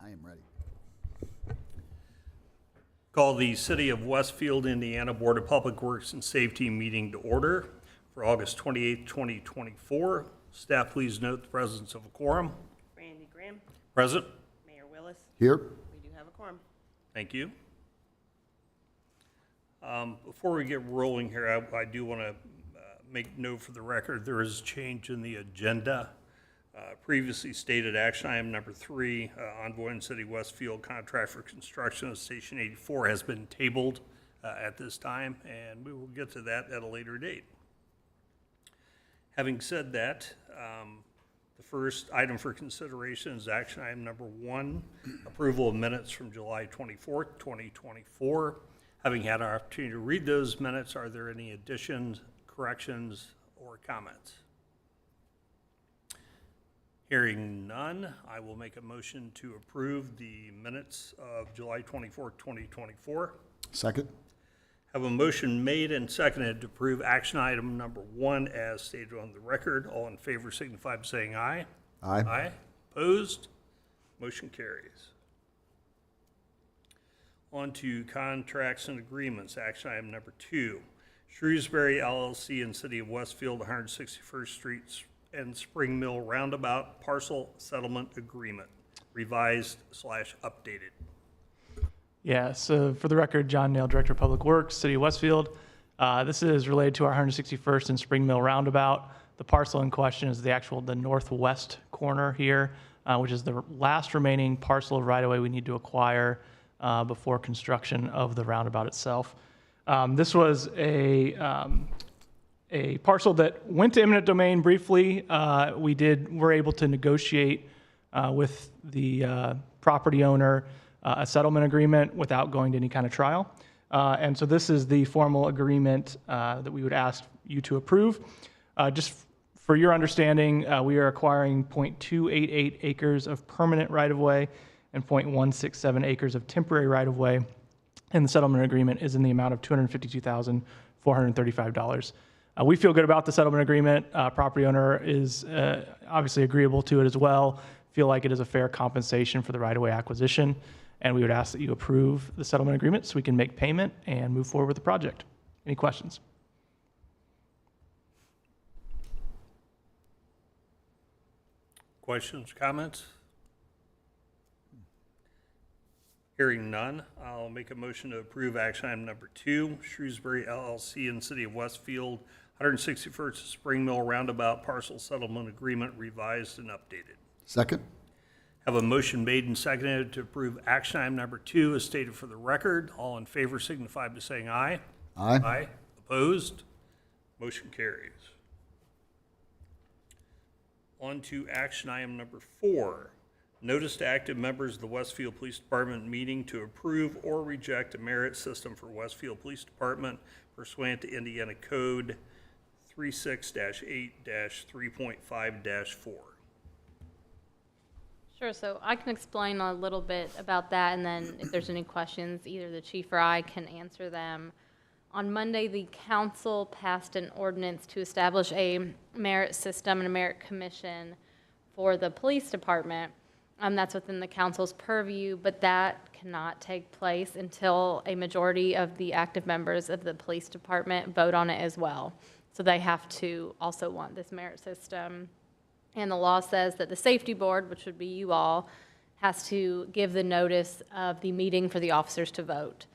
I am ready. Call the City of Westfield, Indiana Board of Public Works and Safety meeting to order for August 28th, 2024. Staff, please note the presence of a quorum. Randy Graham, Present. Mayor Willis. Here. We do have a quorum. Thank you. Before we get rolling here, I do want to make note for the record, there is a change in the agenda. Previously stated action item number 3, Envoy and City Westfield contract for construction of Station 84 has been tabled at this time, and we will get to that at a later date. Having said that, the first item for consideration is action item number 1, approval of minutes from July 24th, 2024. Having had our opportunity to read those minutes, are there any additions, corrections, or comments? Hearing none, I will make a motion to approve the minutes of July 24th, 2024. Second. Have a motion made and seconded to approve action item number 1 as stated on the record. All in favor signify by saying aye. Aye. Aye. Opposed? Motion carries. On to contracts and agreements. Action item number 2. Shrewsbury LLC and City of Westfield, 161st Street and Spring Mill Roundabout Parcel Settlement Agreement, revised/updated. Yeah, so for the record, John Nail, Director of Public Works, City of Westfield. This is related to our 161st and Spring Mill Roundabout. The parcel in question is the northwest corner here, which is the last remaining parcel of right-of-way we need to acquire before construction of the roundabout itself. This was a parcel that went to eminent domain briefly. We're able to negotiate with the property owner a settlement agreement without going to any kind of trial. And so this is the formal agreement that we would ask you to approve. Just for your understanding, we are acquiring 0.288 acres of permanent right-of-way and 0.167 acres of temporary right-of-way. And the settlement agreement is in the amount of $252,435. We feel good about the settlement agreement. Property owner is obviously agreeable to it as well. Feel like it is a fair compensation for the right-of-way acquisition. And we would ask that you approve the settlement agreement so we can make payment and move forward with the project. Any questions? Questions, comments? Hearing none, I'll make a motion to approve action item number 2, Shrewsbury LLC and City of Westfield, 161st Spring Mill Roundabout Parcel Settlement Agreement, revised and updated. Second. Have a motion made and seconded to approve action item number 2 as stated for the record. All in favor signify by saying aye. Aye. Aye. Opposed? Motion carries. On to action item number 4. Notice to active members of the Westfield Police Department meeting to approve or reject a merit system for Westfield Police Department pursuant to Indiana Code 36-8-3.5-4. Sure, so I can explain a little bit about that, and then if there's any questions, either the chief or I can answer them. On Monday, the council passed an ordinance to establish a merit system and a merit commission for the police department. That's within the council's purview, but that cannot take place until a majority of the active members of the police department vote on it as well. So they have to also want this merit system. And the law says that the safety board, which would be you all, has to give the notice of the meeting for the officers to vote.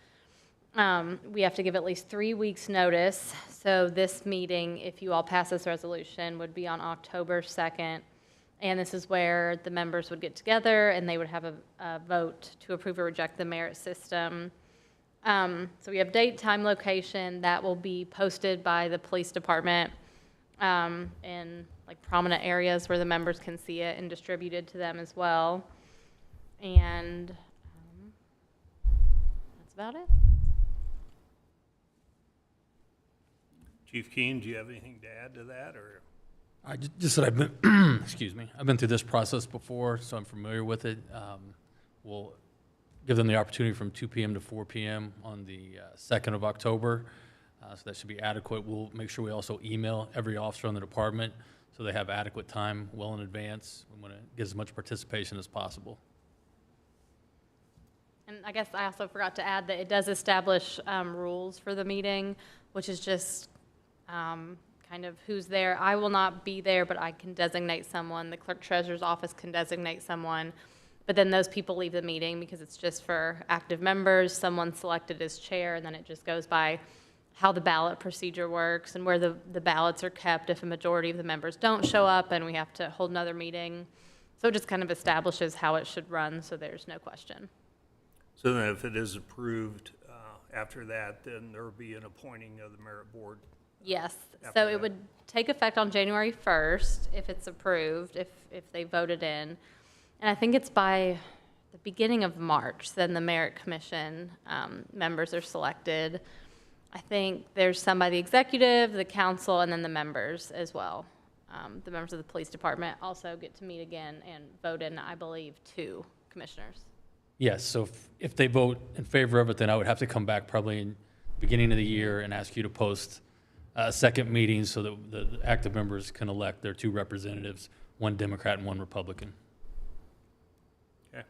We have to give at least 3 weeks' notice. So this meeting, if you all pass this resolution, would be on October 2nd. And this is where the members would get together and they would have a vote to approve or reject the merit system. So we have date, time, location that will be posted by the police department in like prominent areas where the members can see it and distributed to them as well. And that's about it. Chief Keen, do you have anything to add to that, or? I just said I've been, excuse me, I've been through this process before, so I'm familiar with it. We'll give them the opportunity from 2 p.m. to 4 p.m. on the 2nd of October, so that should be adequate. We'll make sure we also email every officer in the department so they have adequate time well in advance. We want to get as much participation as possible. And I guess I also forgot to add that it does establish rules for the meeting, which is just kind of who's there. I will not be there, but I can designate someone. The clerk treasurer's office can designate someone. But then those people leave the meeting because it's just for active members, someone selected as chair, and then it just goes by how the ballot procedure works and where the ballots are kept if a majority of the members don't show up and we have to hold another meeting. So it just kind of establishes how it should run, so there's no question. So then if it is approved after that, then there will be an appointing of the merit board. Yes, After so that. it would take effect on January 1st if it's approved, if they voted in. And I think it's by the beginning of March, then the Merit Commission members are selected. I think there's some by the executive, the council, and then the members as well. The members of the police department also get to meet again and vote in, I believe, 2 commissioners. Yes, so if they vote in favor of it, then I would have to come back probably in the beginning of the year and ask you to post a second meeting so that the active members can elect their 2 representatives, 1 Democrat and 1 Republican. Okay.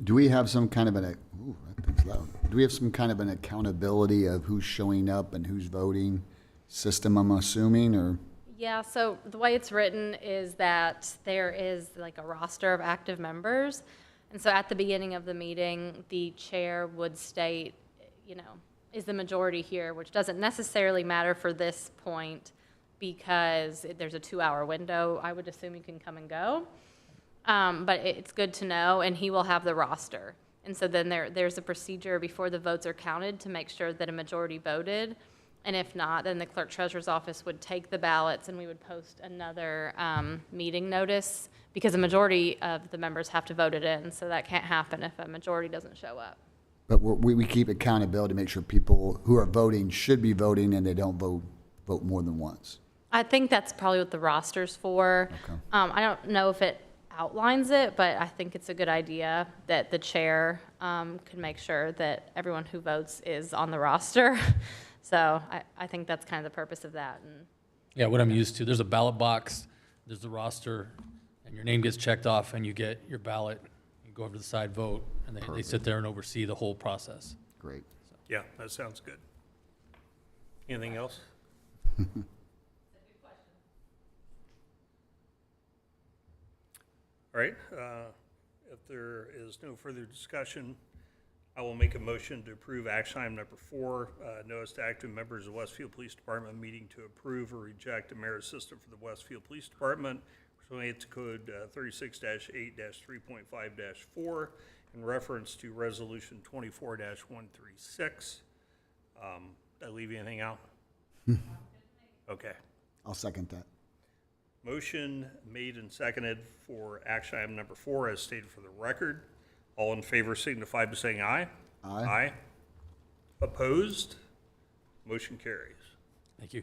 Do we have some kind of ooh, that thing's loud. Do we have some kind of an accountability of who's showing up and who's voting system, I'm assuming, or? Yeah, so the way it's written is that there is like a roster of active members. And so at the beginning of the meeting, the chair would state, is the majority here, which doesn't necessarily matter for this point because there's a 2-hour window. I would assume you can come and go. But it's good to know, and he will have the roster. And so then there's a procedure before the votes are counted to make sure that a majority voted. And if not, then the clerk treasurer's office would take the ballots and we would post another meeting notice because a majority of the members have to vote it in. So that can't happen if a majority doesn't show up. But we keep accountability to make sure people who are voting should be voting and they don't vote more than once. I think that's probably what the roster's for. Okay. I don't know if it outlines it, but I think it's a good idea that the chair can make sure that everyone who votes is on the roster. So I think that's kind of the purpose of that. And Yeah, what I'm used to, there's a ballot box, there's the roster, and your name gets checked off, and you get your ballot, you go over to the side, vote, and they sit there and oversee the whole process. Great. Yeah, that sounds good. Anything else? All right, if there is no further discussion, I will make a motion to approve action item number 4, notice to active members of Westfield Police Department meeting to approve or reject a merit system for the Westfield Police Department pursuant to code 36-8-3.5-4 in reference to resolution 24-136. Did I leave anything out? Okay. I'll second that. Motion made and seconded for action item number 4 as stated for the record. All in favor signify by saying aye. Aye. Aye. Opposed? Motion carries. Thank you.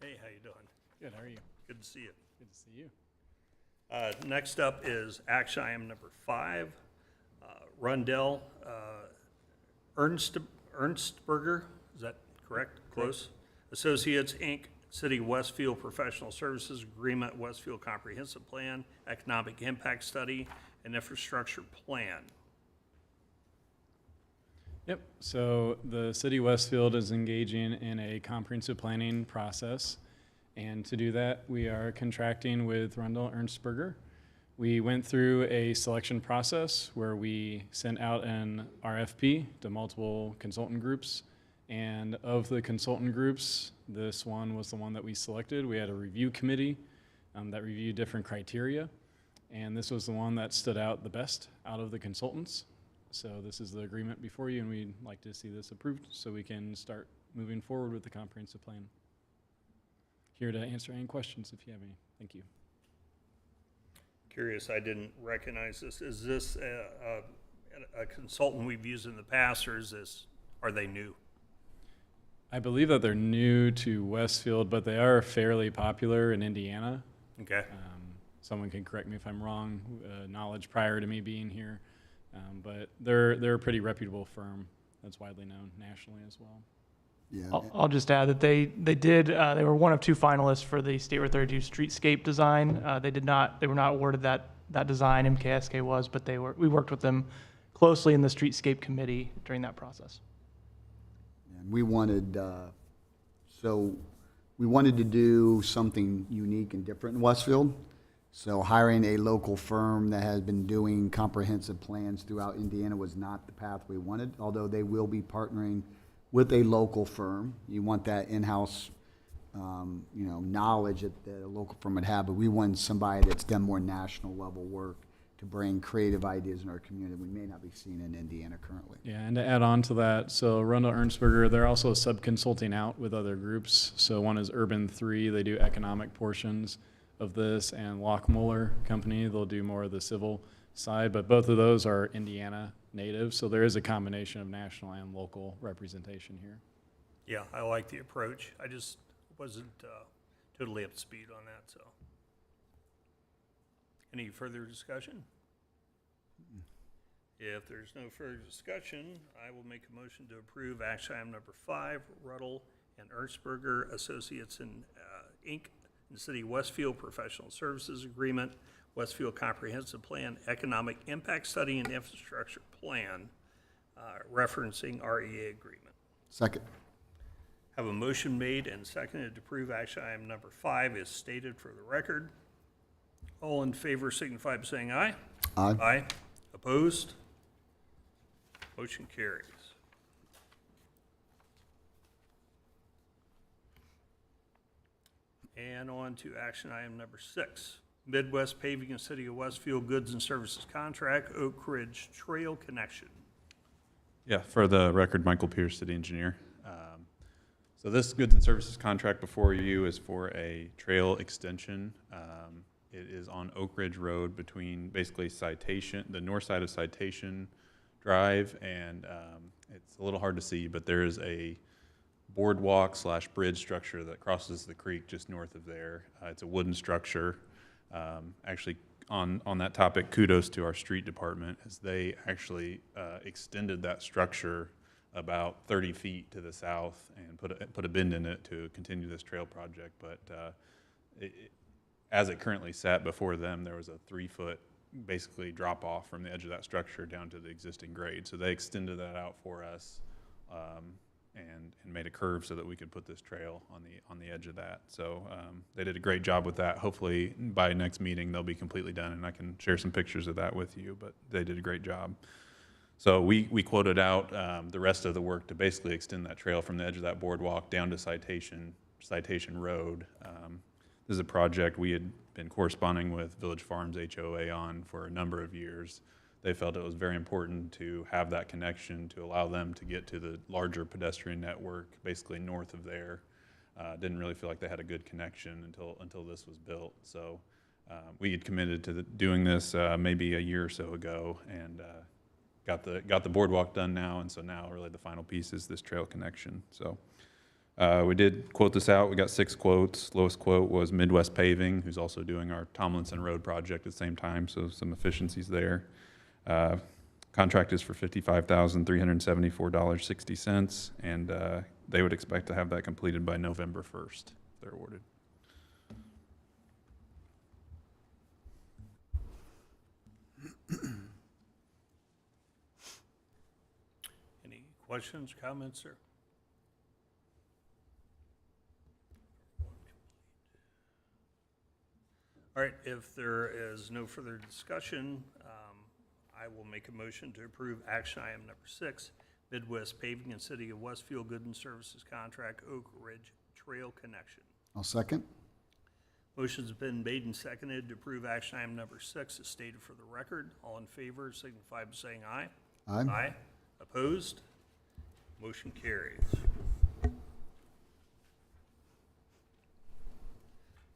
Hey, how you doing? Good, how are you? Good to see you. Good to see you. Next up is action item number 5, Rundell Ernstberger, is that correct? Close? Associates, Inc., City Westfield Professional Services Agreement, Westfield Comprehensive Plan, Economic Impact Study, and Infrastructure Plan. Yep, so the City of Westfield is engaging in a comprehensive planning process. And to do that, we are contracting with Rundell Ernstberger. We went through a selection process where we sent out an RFP to multiple consultant groups. And of the consultant groups, this one was the one that we selected. We had a review committee that reviewed different criteria. And this was the one that stood out the best out of the consultants. So this is the agreement before you, and we'd like to see this approved so we can start moving forward with the comprehensive plan. Here to answer any questions if you have any. Thank you. Curious, I didn't recognize this. Is this a consultant we've used in the past, or are they new? I believe that they're new to Westfield, but they are fairly popular in Indiana. Okay. Someone can correct me if I'm wrong, knowledge prior to me being here. But they're a pretty reputable firm that's widely known nationally as well. Yeah. I'll just add that they they were one of 2 finalists for the State Road 32 streetscape design. They were not awarded that design, MKSK was, but we worked with them closely in the streetscape committee during that process. And we wanted, we wanted to do something unique and different in Westfield. So hiring a local firm that has been doing comprehensive plans throughout Indiana was not the path we wanted, although they will be partnering with a local firm. You want that in-house, knowledge that a local firm would have, but we want somebody that's done more national level work to bring creative ideas in our community we may not be seeing in Indiana currently. Yeah, and to add on to that, so Rundle Ernstberger, they're also sub-consulting out with other groups. So one is Urban 3, they do economic portions of this, and Lockmuller Company, they'll do more of the civil side, but both of those are Indiana native, so there is a combination of national and local representation here. Yeah, I like the approach. I just wasn't totally up to speed on that, so. Any further discussion? If there's no further discussion, I will make a motion to approve action item number 5, Ruddle and Ernstberger Associates Inc., in the City of Westfield Professional Services Agreement, Westfield Comprehensive Plan, Economic Impact Study and Infrastructure Plan, referencing REA agreement. Second. Have a motion made and seconded to approve action item number 5 is stated for the record. All in favor signify by saying aye. Aye. Aye. Opposed? Motion carries. And on to action item number 6, Midwest Paving and City of Westfield Goods and Services Contract, Oak Ridge Trail Connection. Yeah, for the record, Michael Pierce, city engineer. So this goods and services contract before you is for a trail extension. It is on Oak Ridge Road between basically Citation, the north side of Citation Drive, and it's a little hard to see, but there is a boardwalk / bridge structure that crosses the creek just north of there. It's a wooden structure. Actually, on that topic, kudos to our street department, as they actually extended that structure about 30 feet to the south and put a bend in it to continue this trail project. But as it currently sat before them, there was a 3-foot basically drop off from the edge of that structure down to the existing grade. So they extended that out for us and made a curve so that we could put this trail on the edge of that. So they did a great job with that. Hopefully by next meeting they'll be completely done, and I can share some pictures of that with you, but they did a great job. So we quoted out the rest of the work to basically extend that trail from the edge of that boardwalk down to Citation Road. This is a project we had been corresponding with Village Farms HOA on for a number of years. They felt it was very important to have that connection to allow them to get to the larger pedestrian network, basically north of there. Didn't really feel like they had a good connection until this was built. So we had committed to doing this maybe a year or so ago, and got the boardwalk done now, and so now really the final piece is this trail connection. So we did quote this out. We got 6 quotes. Lowest quote was Midwest Paving, who's also doing our Tomlinson Road project at the same time, so some efficiencies there. Contract is for $55,374.60, and they would expect to have that completed by November 1st. They're awarded. Any questions, comments, sir? All right, if there is no further discussion, I will make a motion to approve action item number 6, Midwest Paving and City of Westfield Goods and Services Contract, Oak Ridge Trail Connection. I'll second. Motion's been made and seconded to approve action item number 6 as stated for the record. All in favor signify by saying aye. Aye. Aye. Opposed? Motion carries.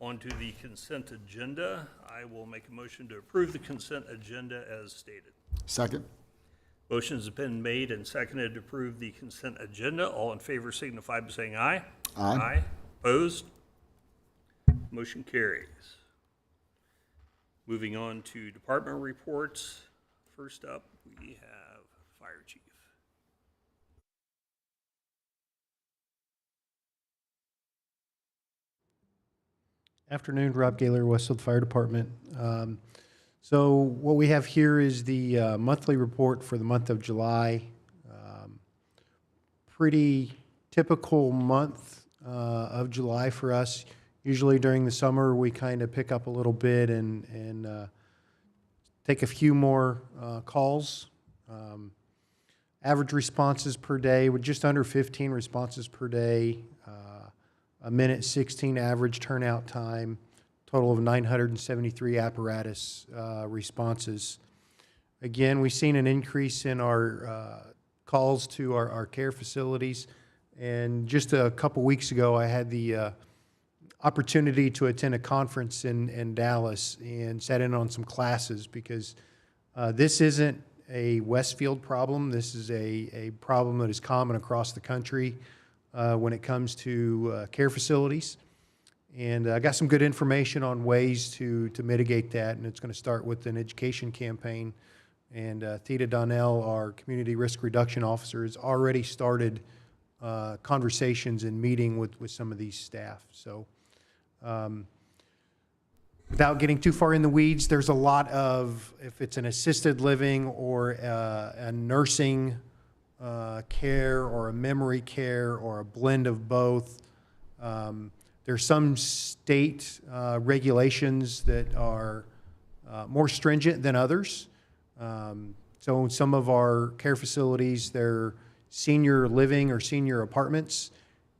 On to the consent agenda. I will make a motion to approve the consent agenda as stated. Second. Motion's been made and seconded to approve the consent agenda. All in favor signify by saying aye. Aye. Aye. Opposed? Motion carries. Moving on to department reports. First up, we have Fire Chief. Afternoon, Rob Gaylor, Westfield Fire Department. So what we have here is the monthly report for the month of July. Pretty typical month of July for us. Usually during the summer, we kind of pick up a little bit and take a few more calls. Average responses per day, with just under 15 responses per day. A minute 16 average turnout time, total of 973 apparatus responses. Again, we've seen an increase in our calls to our care facilities. And just a couple weeks ago, I had the opportunity to attend a conference in Dallas and sat in on some classes because this isn't a Westfield problem. This is a problem that is common across the country when it comes to care facilities. And I got some good information on ways to mitigate that, and it's going to start with an education campaign. And Theta Donnell, our Community Risk Reduction Officer, has already started conversations and meeting with some of these staff. So without getting too far in the weeds, there's a lot of, if it's an assisted living or a nursing care or a memory care or a blend of both. There's some state regulations that are more stringent than others. So in some of our care facilities, they're senior living or senior apartments,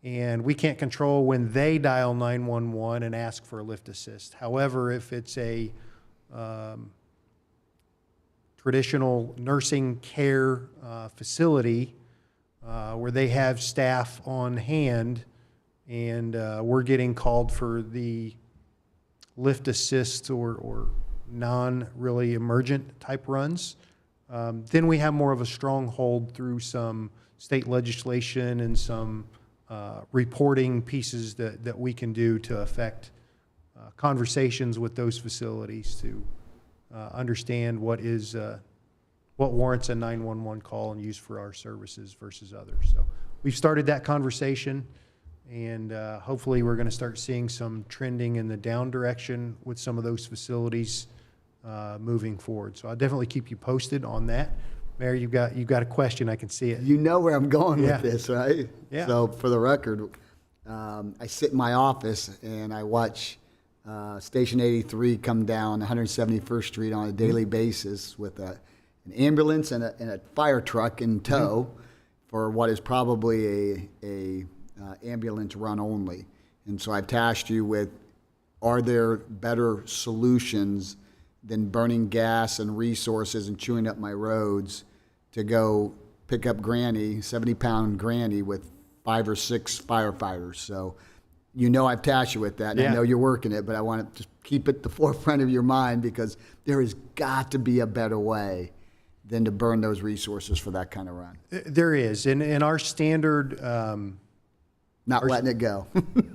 and we can't control when they dial 911 and ask for a lift assist. However, if it's a traditional nursing care facility where they have staff on hand and we're getting called for the lift assist or non-really emergent type runs, then we have more of a stronghold through some state legislation and some reporting pieces that we can do to affect conversations with those facilities to understand what warrants a 911 call and use for our services versus others. So we've started that conversation, and hopefully we're going to start seeing some trending in the down direction with some of those facilities moving forward. So I'll definitely keep you posted on that. Mary, you've got a question. I can see it. You know where I'm going Yeah. with this, right? Yeah. So for the record, I sit in my office and I watch Station 83 come down 171st Street on a daily basis with an ambulance and a fire truck in tow for what is probably a ambulance run only. And so I've tasked you with, are there better solutions than burning gas and resources and chewing up my roads to go pick up Granny, 70-pound Granny with 5 or 6 firefighters? So you know I've tasked you with that, and Yeah. I know you're working it, but I want to just keep it at the forefront of your mind because there has got to be a better way than to burn those resources for that kind of run. There is. In our standard, Not letting it go.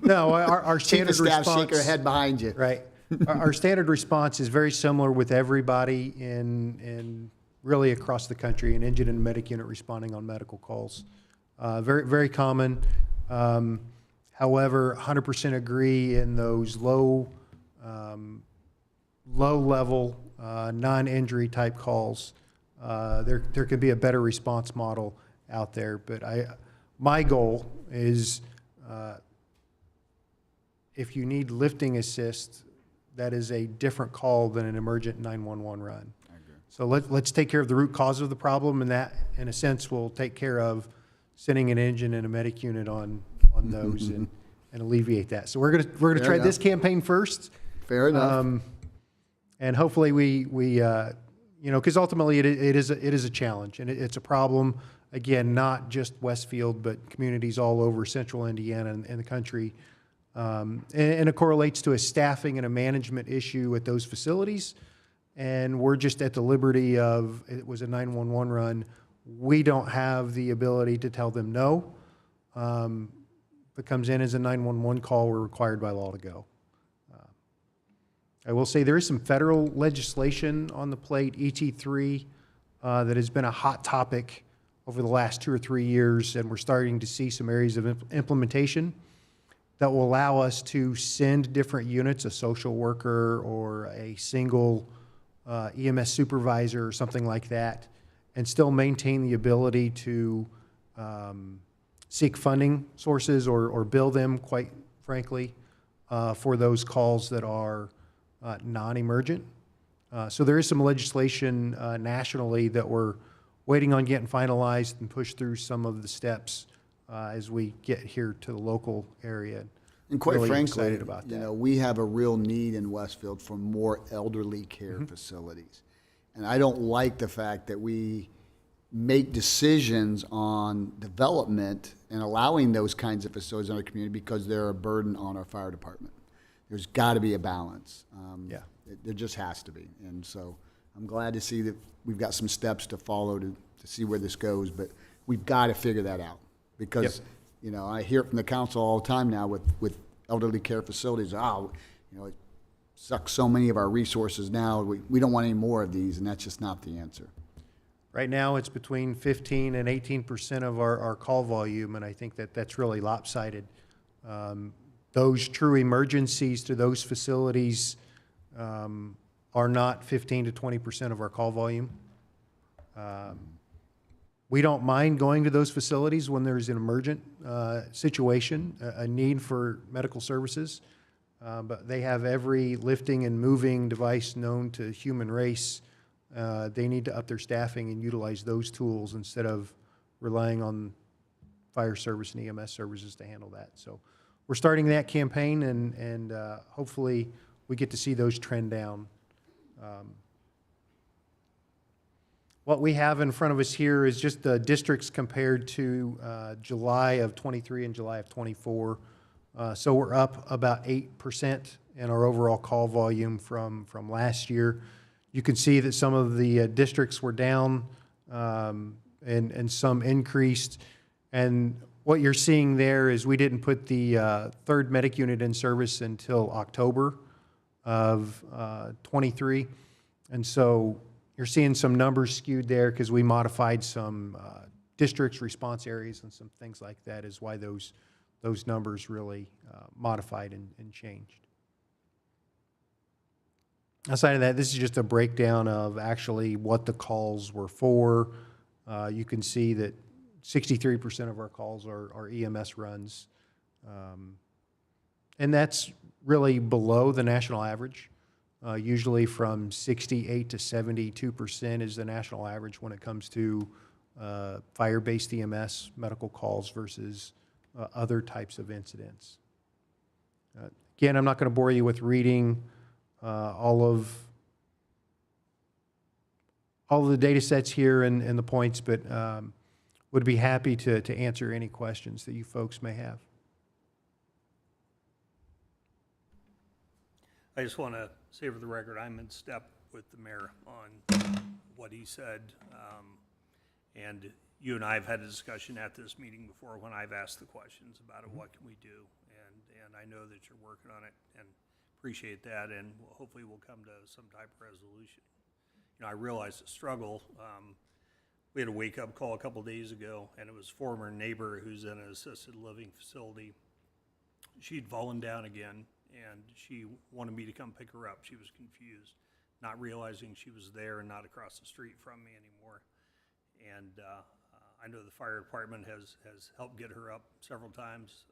no, our Chief standard of staff, response. shake her head behind you. Right. Our standard response is very similar with everybody in really across the country, an engine and medic unit responding on medical calls. Very, very common. However, 100% agree in those low level, non-injury type calls. There could be a better response model out there, but my goal is if you need lifting assist, that is a different call than an emergent 911 run. I agree. So let's take care of the root cause of the problem, and that, in a sense, will take care of sending an engine and a medic unit on those and alleviate that. So we're gonna try this campaign first. Fair enough. And hopefully we because ultimately it is a challenge, and it's a problem. Again, not just Westfield, but communities all over central Indiana and the country. And it correlates to a staffing and a management issue at those facilities. And we're just at the liberty of, it was a 911 run. We don't have the ability to tell them no. If it comes in as a 911 call, we're required by law to go. I will say there is some federal legislation on the plate, ET3, that has been a hot topic over the last 2 or 3 years, and we're starting to see some areas of implementation. that will allow us to send different units, a social worker or a single EMS supervisor or something like that, and still maintain the ability to seek funding sources or bill them, quite frankly, for those calls that are non-emergent. So there is some legislation nationally that we're waiting on getting finalized and pushed through some of the steps as we get here to the local area. And quite Really frankly, excited about you that. know, we have a real need in Westfield for more elderly care facilities. And I don't like the fact that we make decisions on development and allowing those kinds of facilities in our community because they're a burden on our fire department. There's got to be a balance. Yeah. There just has to be. And so I'm glad to see that we've got some steps to follow to see where this goes, but we've got to figure that out. Because, you know, I hear from the council all the time now with elderly care facilities, it sucks so many of our resources now. We don't want any more of these, and that's just not the answer. Right now, it's between 15 and 18% of our call volume, and I think that's really lopsided. Those true emergencies to those facilities are not 15 to 20% of our call volume. We don't mind going to those facilities when there's an emergent situation, a need for medical services, but they have every lifting and moving device known to human race. They need to up their staffing and utilize those tools instead of relying on fire service and EMS services to handle that. So we're starting that campaign, and hopefully we get to see those trend down. What we have in front of us here is just the districts compared to July of 23 and July of 24. So we're up about 8% in our overall call volume from last year. You can see that some of the districts were down and some increased. And what you're seeing there is we didn't put the third medic unit in service until October of 23. And so you're seeing some numbers skewed there because we modified some districts, response areas, and some things like that is why those numbers really modified and changed. Outside of that, this is just a breakdown of actually what the calls were for. You can see that 63% of our calls are EMS runs. And that's really below the national average. Usually from 68 to 72% is the national average when it comes to fire-based EMS medical calls versus other types of incidents. Again, I'm not going to bore you with reading all of the data sets here and the points, but would be happy to answer any questions that you folks may have. I just want to say for the record, I'm in step with the mayor on what he said. And you and I have had a discussion at this meeting before when I've asked the questions about it, what can we do? And I know that you're working on it and appreciate that, and hopefully we'll come to some type of resolution. You know, I realize the struggle. We had a wake-up call a couple days ago, and it was a former neighbor who's in an assisted living facility. She'd fallen down again, and she wanted me to come pick her up. She was confused, not realizing she was there and not across the street from me anymore. And I know the fire department has helped get her up several times,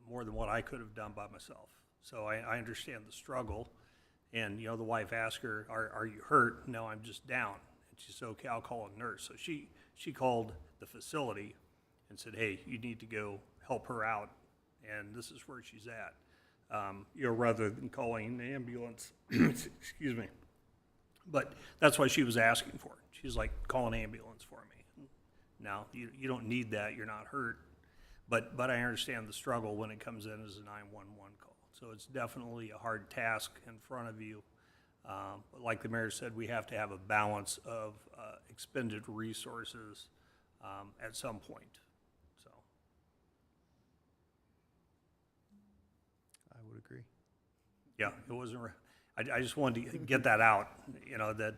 more than what I could have done by myself. So I understand the struggle. And, you know, the wife asked her, are you hurt? No, I'm just down. And she said, okay, I'll call a nurse. So she called the facility and said, hey, you need to go help her out. And this is where she's at. You know, rather than calling the ambulance, excuse me. But that's what she was asking for. She's like, call an ambulance for me. Now, you don't need that. You're not hurt. But I understand the struggle when it comes in as a 911 call. So it's definitely a hard task in front of you. But like the mayor said, we have to have a balance of expended resources at some point. So I would agree. yeah, it wasn't. I just wanted to get that out. You know that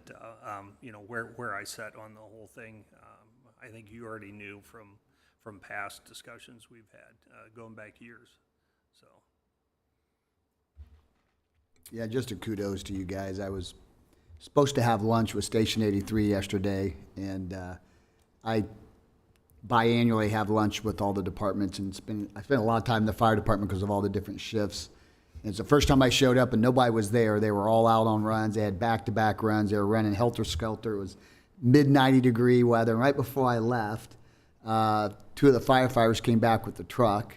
you know where I sat on the whole thing. I think you already knew from from past discussions we've had, going back years, so. Yeah, just a kudos to you guys. I was supposed to have lunch with Station 83 yesterday, and I biannually have lunch with all the departments, and I spent a lot of time in the fire department because of all the different shifts. And it's the first time I showed up and nobody was there. They were all out on runs. They had back-to-back runs. They were running helter-skelter. It was mid-90-degree weather. And right before I left, two of the firefighters came back with the truck,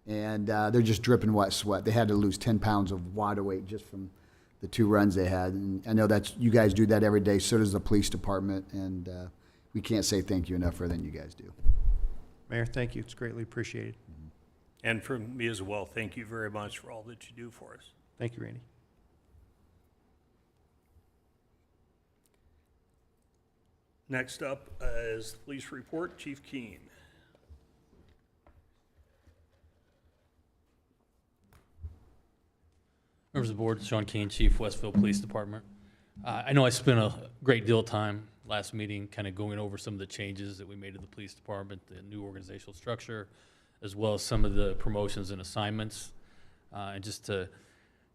and they're just dripping wet sweat. They had to lose 10 pounds of water weight just from the 2 runs they had. And I know that's, you guys do that every day. So does the police department. And we can't say thank you enough for everything you guys do. Mayor, thank you. It's greatly appreciated. And from me as well, thank you very much for all that you do for us. Thank you, Randy. Next up is the police report, Chief Keen. Members of the board, Sean Keane, Chief, Westfield Police Department. I know I spent a great deal of time last meeting kind of going over some of the changes that we made to the police department, the new organizational structure, as well as some of the promotions and assignments. And just to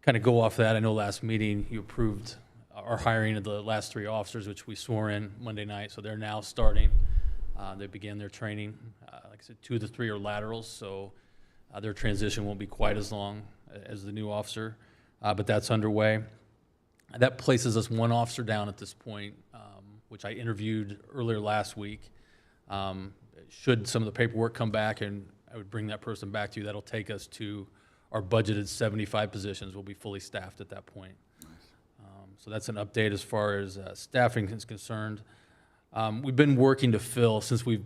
kind of go off that, I know last meeting you approved our hiring of the last 3 officers, which we swore in Monday night, so they're now starting. They began their training. Like I said, 2 of the 3 are laterals, so their transition won't be quite as long as the new officer, but that's underway. That places us 1 officer down at this point, which I interviewed earlier last week. Should some of the paperwork come back and I would bring that person back to you, that'll take us to our budgeted 75 positions. We'll be fully staffed at that point. So that's an update as far as staffing is concerned. We've been working to fill, since we've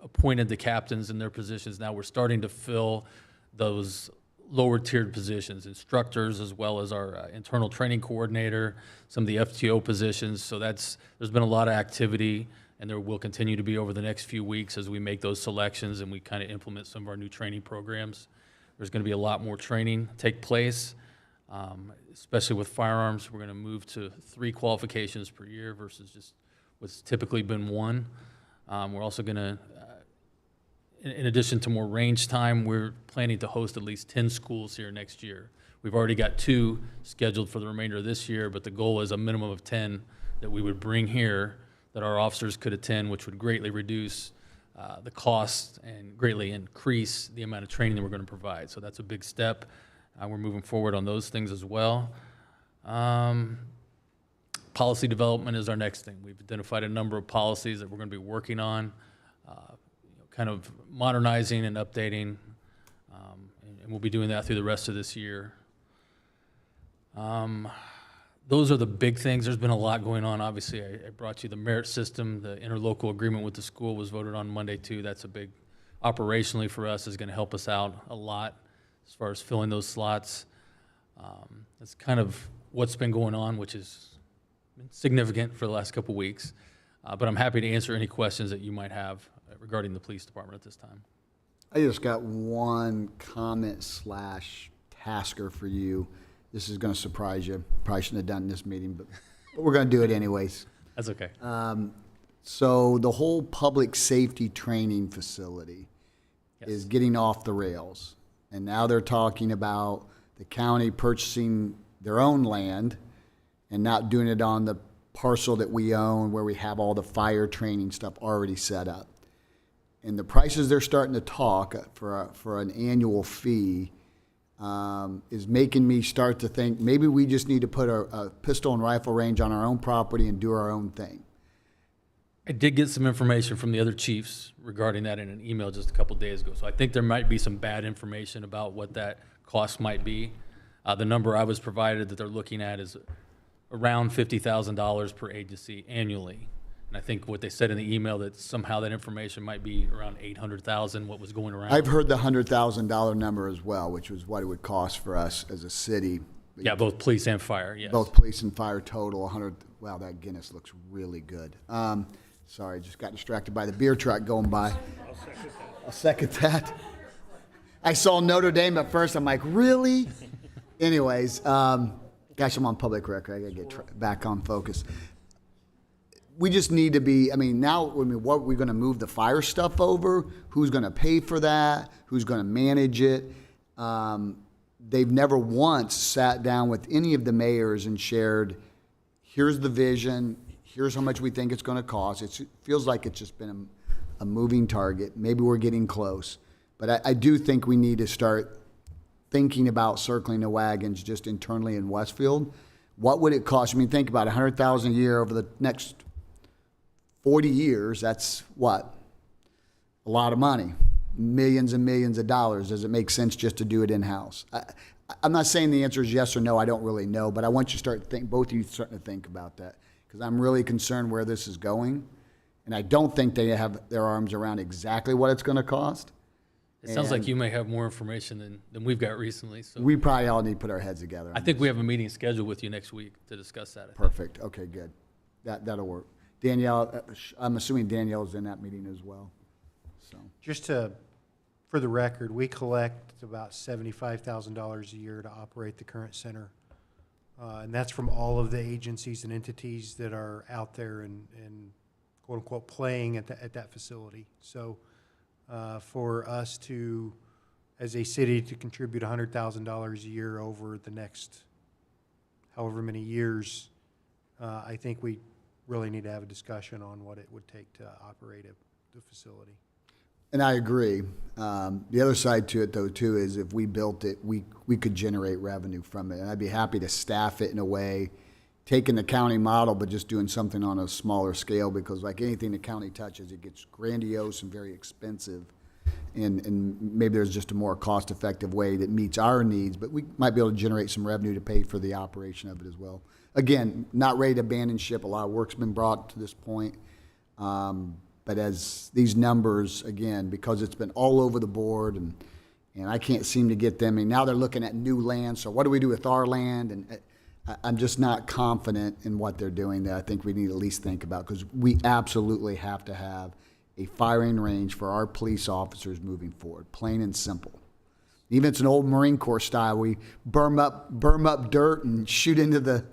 appointed the captains in their positions, now we're starting to fill those lower tiered positions, instructors, as well as our internal training coordinator, some of the FTO positions. So there's been a lot of activity, and there will continue to be over the next few weeks as we make those selections and we kind of implement some of our new training programs. There's going to be a lot more training take place, especially with firearms. We're going to move to 3 qualifications per year versus just what's typically been 1. We're also going to, in addition to more range time, we're planning to host at least 10 schools here next year. We've already got 2 scheduled for the remainder of this year, but the goal is a minimum of 10 that we would bring here that our officers could attend, which would greatly reduce the cost and greatly increase the amount of training that we're going to provide. So that's a big step. We're moving forward on those things as well. Policy development is our next thing. We've identified a number of policies that we're going to be working on, kind of modernizing and updating, and we'll be doing that through the rest of this year. Those are the big things. There's been a lot going on. Obviously, I brought you the merit system. The interlocal agreement with the school was voted on Monday too. That's a big, operationally for us, is going to help us out a lot as far as filling those slots. That's kind of what's been going on, which is significant for the last couple of weeks. But I'm happy to answer any questions that you might have regarding the police department at this time. I just got one comment / tasker for you. This is going to surprise you. Probably shouldn't have done it in this meeting, but we're going to do it anyways. That's okay. So the whole public safety training facility is getting off the rails. And now they're talking about the county purchasing their own land and not doing it on the parcel that we own where we have all the fire training stuff already set up. And the prices they're starting to talk for an annual fee is making me start to think maybe we just need to put a pistol and rifle range on our own property and do our own thing. I did get some information from the other chiefs regarding that in an email just a couple of days ago. So I think there might be some bad information about what that cost might be. The number I was provided that they're looking at is around $50,000 per agency annually. And I think what they said in the email that somehow that information might be around $800,000, what was going around. I've heard the $100,000 number as well, which was what it would cost for us as a city. Yeah, both police and fire, yes. Both police and fire total, 100. Wow, that Guinness looks really good. Sorry, just got distracted by the beer truck going by. I'll second that. I saw Notre Dame at first. I'm like, really? Anyways, gosh, I'm on public record. I got to get back on focus. we just need to be, now, what, we're gonna move the fire stuff over? Who's gonna pay for that? Who's gonna manage it? They've never once sat down with any of the mayors and shared, here's the vision, here's how much we think it's gonna cost. It feels like it's just been a moving target. Maybe we're getting close. But I do think we need to start thinking about circling the wagons just internally in Westfield. What would it cost? Think about $100,000 a year over the next 40 years. That's what? A lot of money. Millions and millions of dollars. Does it make sense just to do it in-house? I'm not saying the answer is yes or no. I don't really know, but I want you to start both of you starting to think about that, because I'm really concerned where this is going, and I don't think they have their arms around exactly what it's going to cost. It sounds like you may have more information than we've got recently. So We probably all need to put our heads together. I think we have a meeting scheduled with you next week to discuss that. I think. Perfect. Okay, good. That'll work. Danielle, I'm assuming Danielle's in that meeting as well. So Just for the record, we collect about $75,000 a year to operate the current center. And that's from all of the agencies and entities that are out there and quote unquote playing at that facility. So for us to, as a city, to contribute $100,000 a year over the next however many years, I think we really need to have a discussion on what it would take to operate the facility. And I agree. The other side to it, though, too, is if we built it, we could generate revenue from it. And I'd be happy to staff it in a way, taking the county model, but just doing something on a smaller scale, because like anything the county touches, it gets grandiose and very expensive. And maybe there's just a more cost-effective way that meets our needs, but we might be able to generate some revenue to pay for the operation of it as well. Again, not ready to abandon ship. A lot of work's been brought to this point. But as these numbers, again, because it's been all over the board and I can't seem to get them, and now they're looking at new land, so what do we do with our land? And I'm just not confident in what they're doing that I think we need to at least think about, because we absolutely have to have a firing range for our police officers moving forward, plain and simple. Even if it's an old Marine Corps style, we berm up dirt and shoot into the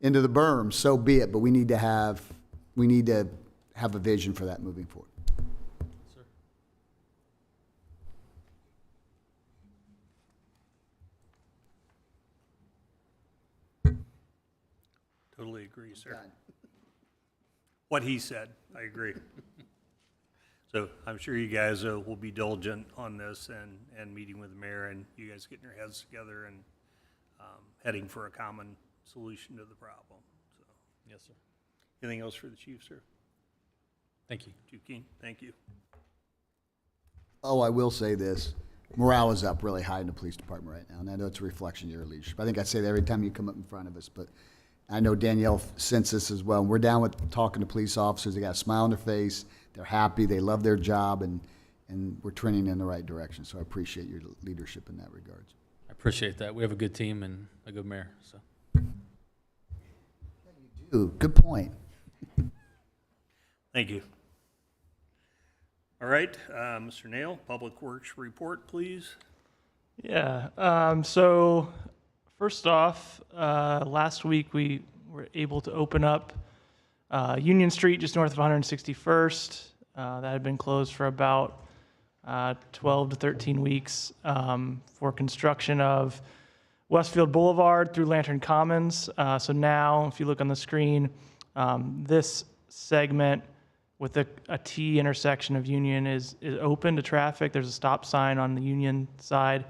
berm, so be it, but we need to have a vision for that moving forward. Sir. Totally agree, sir. What he said, I agree. So I'm sure you guys will be diligent on this and meeting with the mayor and you guys getting your heads together and heading for a common solution to the problem. So, Yes, sir. anything else for the chief, sir? Thank you. Chief Keen, thank you. Oh, I will say this. Morale is up really high in the police department right now, and I know it's a reflection of your leadership. I think I say that every time you come up in front of us, but I know Danielle sensed this as well. And we're down with talking to police officers. They got a smile on their face. They're happy. They love their job, and we're trending in the right direction. So I appreciate your leadership in that regards. I appreciate that. We have a good team and a good mayor. So Ooh, good point. Thank you. All right, Mr. Nail, Public Works report, please. Yeah, so first off, last week we were able to open up Union Street just north of 161st. That had been closed for about 12 to 13 weeks for construction of Westfield Boulevard through Lantern Commons. So now, if you look on the screen, this segment with a T intersection of Union is open to traffic. There's a stop sign on the Union side.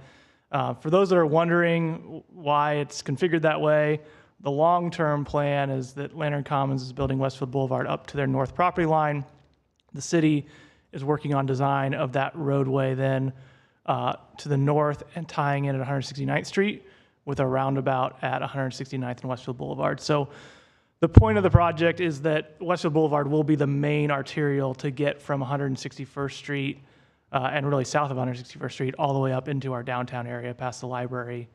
For those that are wondering why it's configured that way, the long-term plan is that Lantern Commons is building Westfield Boulevard up to their north property line. The city is working on design of that roadway then to the north and tying in at 169th Street with a roundabout at 169th and Westfield Boulevard. So the point of the project is that Westfield Boulevard will be the main arterial to get from 161st Street and really south of 161st Street all the way up into our downtown area past the library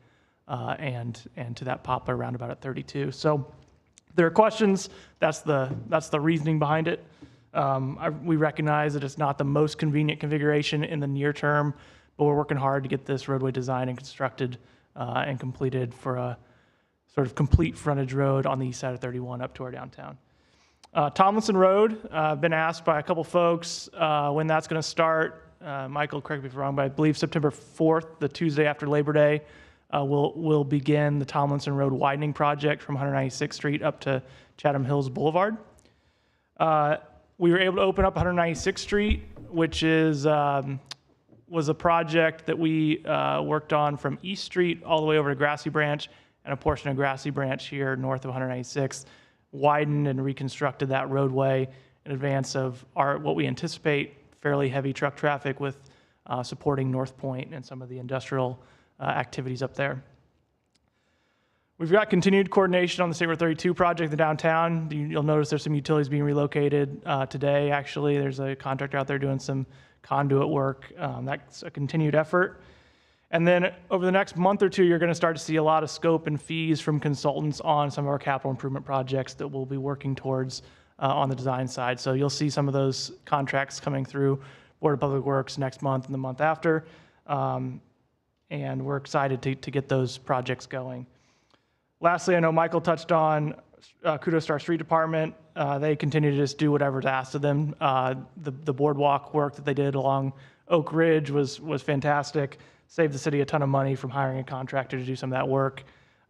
and to that Poplar roundabout at 32. So there are questions. That's the reasoning behind it. We recognize that it's not the most convenient configuration in the near term, but we're working hard to get this roadway designed and constructed and completed for a sort of complete frontage road on the east side of 31 up to our downtown. Tomlinson Road, I've been asked by a couple folks when that's going to start. Michael, correct me if I'm wrong, but I believe September 4th, the Tuesday after Labor Day, we'll begin the Tomlinson Road widening project from 196th Street up to Chatham Hills Boulevard. We were able to open up 196th Street, which was a project that we worked on from East Street all the way over to Grassy Branch, and a portion of Grassy Branch here north of 196th, widened and reconstructed that roadway in advance of what we anticipate fairly heavy truck traffic with supporting North Point and some of the industrial activities up there. We've got continued coordination on the State Road 32 project in downtown. You'll notice there's some utilities being relocated today, actually. There's a contractor out there doing some conduit work. That's a continued effort. And then over the next month or two, you're going to start to see a lot of scope and fees from consultants on some of our capital improvement projects that we'll be working towards on the design side. So you'll see some of those contracts coming through Board of Public Works next month and the month after. And we're excited to get those projects going. Lastly, I know Michael touched on kudos to our street department. They continue to just do whatever's asked of them. The boardwalk work that they did along Oak Ridge was fantastic. Saved the city a ton of money from hiring a contractor to do some of that work.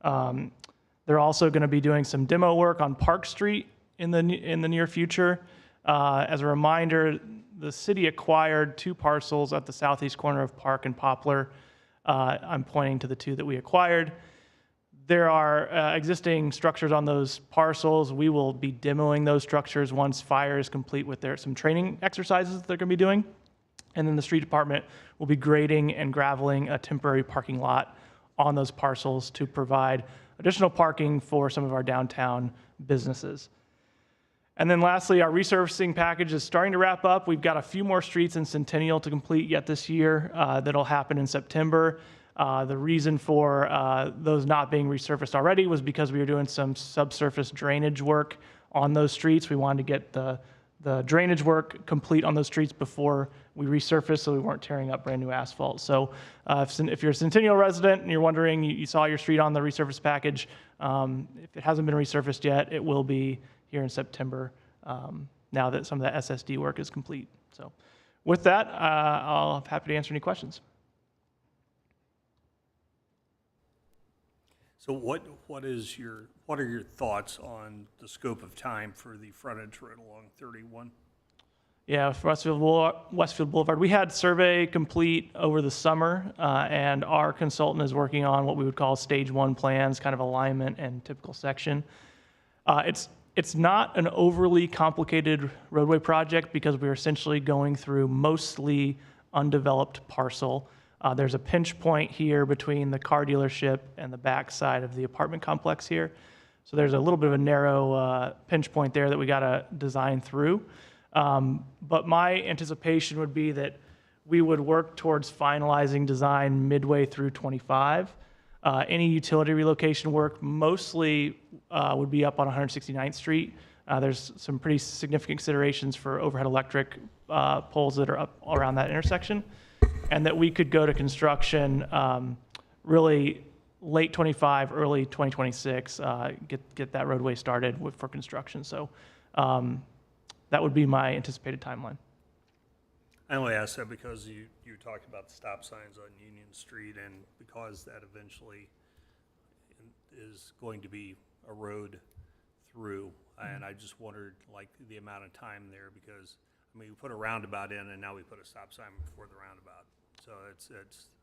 They're also going to be doing some demo work on Park Street in the near future. As a reminder, the city acquired 2 parcels at the southeast corner of Park and Poplar. I'm pointing to the 2 that we acquired. There are existing structures on those parcels. We will be demoing those structures once fire is complete with some training exercises that they're going to be doing. And then the street department will be grading and graveling a temporary parking lot on those parcels to provide additional parking for some of our downtown businesses. And then lastly, our resurfacing package is starting to wrap up. We've got a few more streets in Centennial to complete yet this year. That'll happen in September. The reason for those not being resurfaced already was because we were doing some subsurface drainage work on those streets. We wanted to get the drainage work complete on those streets before we resurfaced, so we weren't tearing up brand new asphalt. So if you're a Centennial resident and you're wondering, you saw your street on the resurface package, if it hasn't been resurfaced yet, it will be here in September now that some of the SSD work is complete. So with that, I'll be happy to answer any questions. So what are your thoughts on the scope of time for the frontage road along 31? Yeah, for Westfield Boulevard, we had survey complete over the summer, and our consultant is working on what we would call stage 1 plans, kind of alignment and typical section. It's not an overly complicated roadway project because we're essentially going through mostly undeveloped parcel. There's a pinch point here between the car dealership and the back side of the apartment complex here. So there's a little bit of a narrow pinch point there that we got to design through. But my anticipation would be that we would work towards finalizing design midway through 25. Any utility relocation work mostly would be up on 169th Street. There's some pretty significant considerations for overhead electric poles that are up around that intersection, and that we could go to construction really late 25, early 2026, get that roadway started for construction. So that would be my anticipated timeline. I only ask that because you talked about the stop signs on Union Street, and because that eventually is going to be a road through, and I just wondered like the amount of time there, because I mean, we put a roundabout in and now we put a stop sign before the roundabout. So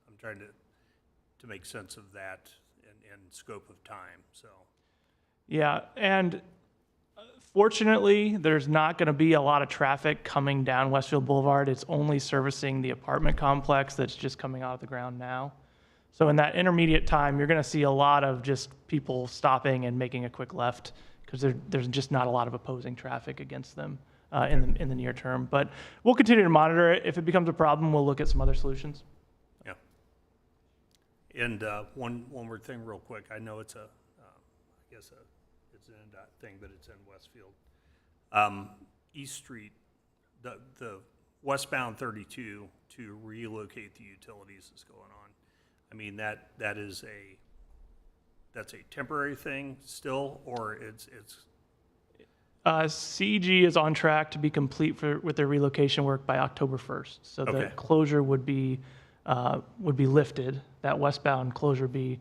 I'm trying to make sense of that and scope of time, so. Yeah, and fortunately, there's not going to be a lot of traffic coming down Westfield Boulevard. It's only servicing the apartment complex that's just coming out of the ground now. So in that intermediate time, you're going to see a lot of just people stopping and making a quick left because there's just not a lot of opposing traffic against them in the near term. But we'll continue to monitor it. If it becomes a problem, we'll look at some other solutions. Yeah. And one more thing real quick. I know it's it's an NDOT thing, but it's in Westfield. East Street, the westbound 32 to relocate the utilities is going on. I mean, that's a temporary thing still, or it's CEG is on track to be complete with their relocation work by October 1st. So the Okay. closure would be lifted. That westbound closure be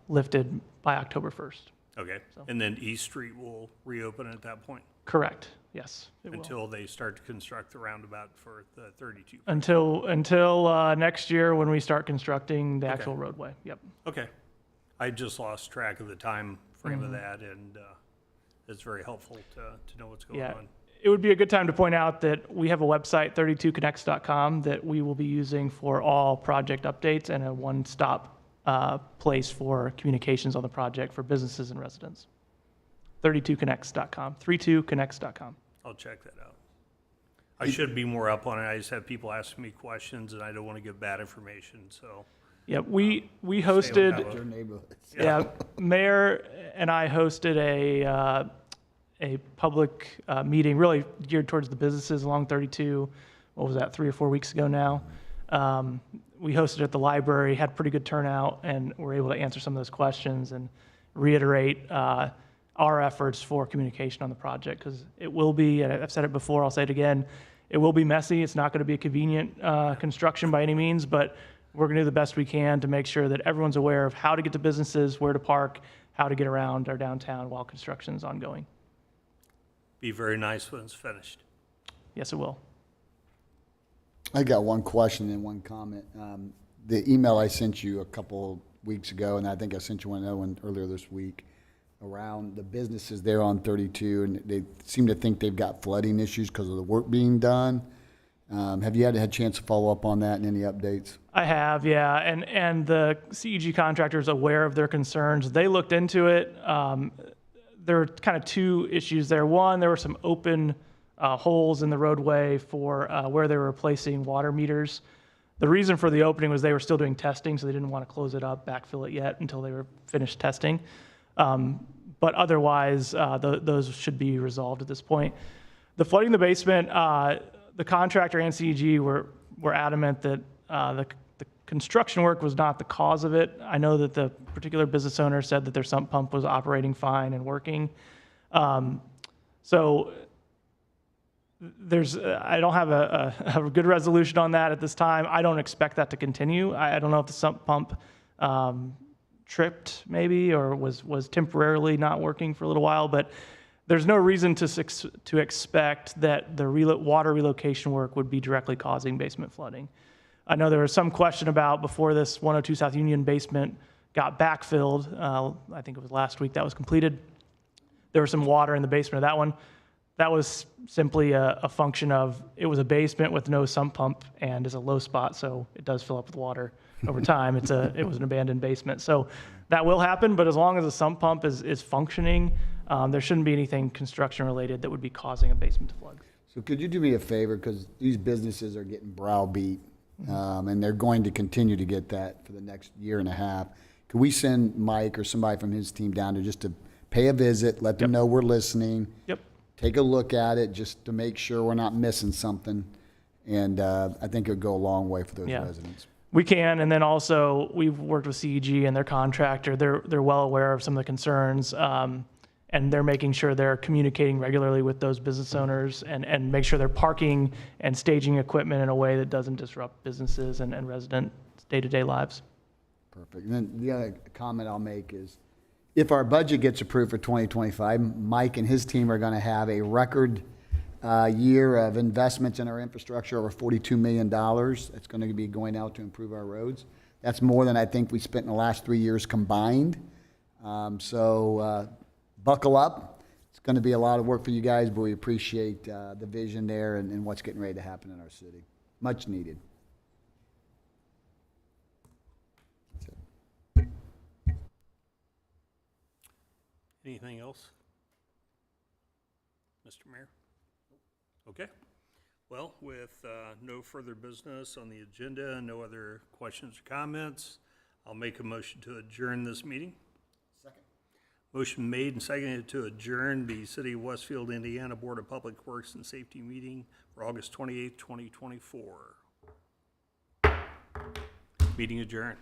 lifted by October 1st. Okay, and then East Street will reopen at that point Correct. Yes, it will. until they start to construct the roundabout for the 32. Until next year when we start constructing the actual roadway. Yep. Okay, I just lost track of the time frame Mm-hmm. of that, and it's very helpful to know what's going Yeah. on. It would be a good time to point out that we have a website, 32connects.com, that we will be using for all project updates and a one-stop place for communications on the project for businesses and residents. 32connects.com, 32connects.com. I'll check that out. I should be more up on it. I just have people asking me questions, and I don't want to give bad information, so. Yeah, we stay on hosted, top of Your it. neighborhoods. yeah, Mayor and I hosted a public meeting really geared towards the businesses along 32. What was that, 3 or 4 weeks ago now? We hosted at the library, had pretty good turnout, and were able to answer some of those questions and reiterate our efforts for communication on the project, because it will be, and I've said it before, I'll say it again, it will be messy. It's not going to be a convenient construction by any means, but we're going to do the best we can to make sure that everyone's aware of how to get to businesses, where to park, how to get around our downtown while construction is ongoing. Be very nice when it's finished. Yes, it will. I got one question and one comment. The email I sent you a couple weeks ago, and I think I sent you another one earlier this week, around the businesses there on 32, and they seem to think they've got flooding issues because of the work being done. Have you had a chance to follow up on that and any updates? I have, yeah, and the CEG contractor is aware of their concerns. They looked into it. There were kind of two issues there. One, there were some open holes in the roadway for where they were replacing water meters. The reason for the opening was they were still doing testing, so they didn't want to close it up, backfill it yet until they were finished testing. But otherwise, those should be resolved at this point. The flooding in the basement, the contractor and CEG were adamant that the construction work was not the cause of it. I know that the particular business owner said that their sump pump was operating fine and working. So I don't have a good resolution on that at this time. I don't expect that to continue. I don't know if the sump pump tripped maybe, or was temporarily not working for a little while, but there's no reason to expect that the water relocation work would be directly causing basement flooding. I know there was some question about before this 102 South Union basement got backfilled. I think it was last week that was completed. There was some water in the basement of that one. That was simply a function of it was a basement with no sump pump and is a low spot, so it does fill up with water over time. It was an abandoned basement. So that will happen, but as long as the sump pump is functioning, there shouldn't be anything construction related that would be causing a basement to flood. So could you do me a favor, because these businesses are getting browbeat, and they're going to continue to get that for the next year and a half. Could we send Mike or somebody from his team down there just to pay a visit, let them know we're listening? Yep. Take a look at it just to make sure we're not missing something. And I think it would go a long way for those Yeah. residents. We can, and then also we've worked with CEG and their contractor. They're well aware of some of the concerns, and they're making sure they're communicating regularly with those business owners and make sure they're parking and staging equipment in a way that doesn't disrupt businesses and resident day-to-day lives. Perfect. And then the other comment I'll make is, if our budget gets approved for 2025, Mike and his team are going to have a record year of investments in our infrastructure, over $42 million. That's going to be going out to improve our roads. That's more than I think we spent in the last 3 years combined. So buckle up. It's going to be a lot of work for you guys, but we appreciate the vision there and what's getting ready to happen in our city. Much needed. Anything else? Mr. Mayor? Okay. Well, with no further business on the agenda, no other questions or comments, I'll make a motion to adjourn this meeting. Second. Motion made and seconded to adjourn the City of Westfield, Indiana Board of Public Works and Safety meeting for August 28th, 2024. Meeting adjourned.